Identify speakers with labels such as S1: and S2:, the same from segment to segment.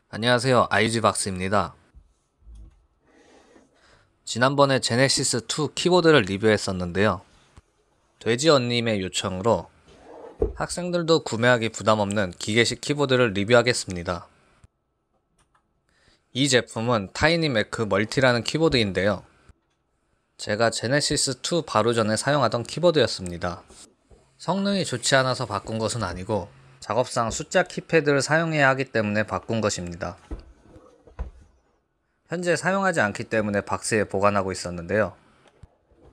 S1: 안녕하세요. IG박스입니다. 지난번에 제네시스2 키보드를 리뷰했었는데요. 돼지언님의 요청으로 학생들도 구매하기 부담없는 기계식 키보드를 리뷰하겠습니다. 이 제품은 타이니 매크 멀티라는 키보드인데요. 제가 제네시스2 바로 전에 사용하던 키보드였습니다. 성능이 좋지 않아서 바꾼 것은 아니고 작업상 숫자 키패드를 사용해야 하기 때문에 바꾼 것입니다. 현재 사용하지 않기 때문에 박스에 보관하고 있었는데요.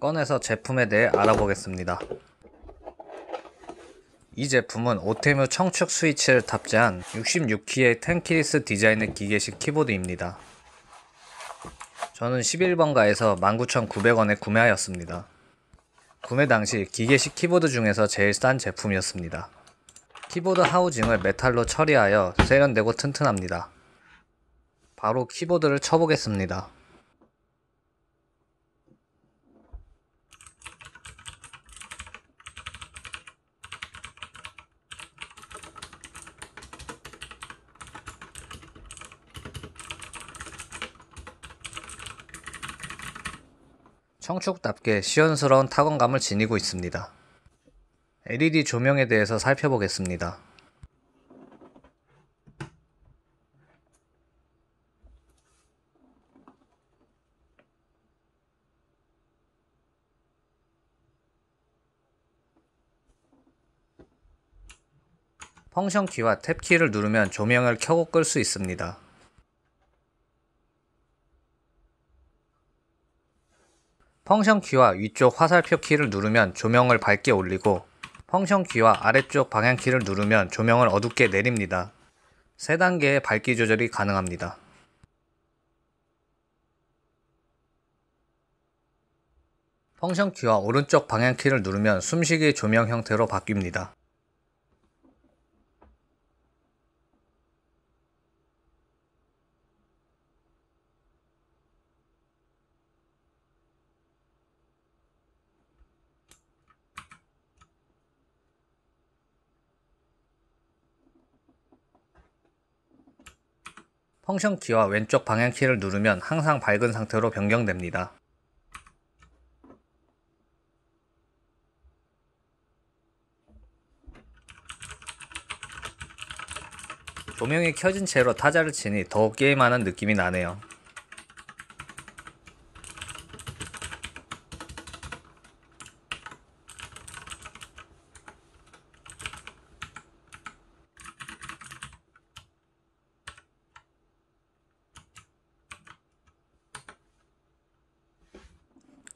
S1: 꺼내서 제품에 대해 알아보겠습니다. 이 제품은 오테뮤 청축 스위치를 탑재한 66키의 텐키리스 디자인의 기계식 키보드입니다. 저는 11번가에서 19,900원에 구매하였습니다. 구매 당시 기계식 키보드 중에서 제일 싼 제품이었습니다. 키보드 하우징을 메탈로 처리하여 세련되고 튼튼합니다. 바로 키보드를 쳐보겠습니다. 청축답게 시원스러운 타건감을 지니고 있습니다. LED 조명에 대해서 살펴보겠습니다. 펑션 키와 탭 키를 누르면 조명을 켜고 끌 수 있습니다. 펑션 키와 위쪽 화살표 키를 누르면 조명을 밝게 올리고 펑션 키와 아래쪽 방향 키를 누르면 조명을 어둡게 내립니다. 3단계의 밝기 조절이 가능합니다. 펑션 키와 오른쪽 방향 키를 누르면 숨쉬기 조명 형태로 바뀝니다. 펑션 키와 왼쪽 방향 키를 누르면 항상 밝은 상태로 변경됩니다. 조명이 켜진 채로 타자를 치니 더욱 게임하는 느낌이 나네요.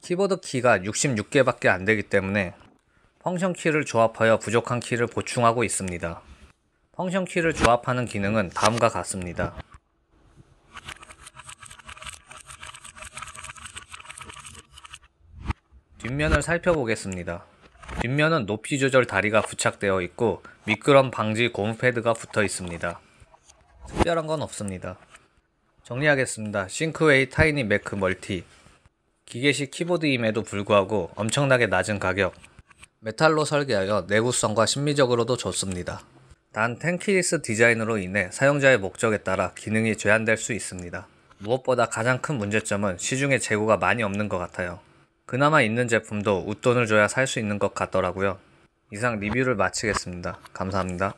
S1: 키보드 키가 66개밖에 안되기 때문에 펑션 키를 조합하여 부족한 키를 보충하고 있습니다. 펑션 키를 조합하는 기능은 다음과 같습니다. 뒷면을 살펴보겠습니다. 뒷면은 높이 조절 다리가 부착되어 있고 미끄럼 방지 고무 패드가 붙어 있습니다. 특별한 건 없습니다. 정리하겠습니다. 싱크웨이 타이니 매크 멀티 기계식 키보드임에도 불구하고 엄청나게 낮은 가격, 메탈로 설계하여 내구성과 심미적으로도 좋습니다. 단 텐키리스 디자인으로 인해 사용자의 목적에 따라 기능이 제한될 수 있습니다. 무엇보다 가장 큰 문제점은 시중에 재고가 많이 없는 것 같아요. 그나마 있는 제품도 웃돈을 줘야 살 수 있는 것 같더라고요. 이상 리뷰를 마치겠습니다. 감사합니다.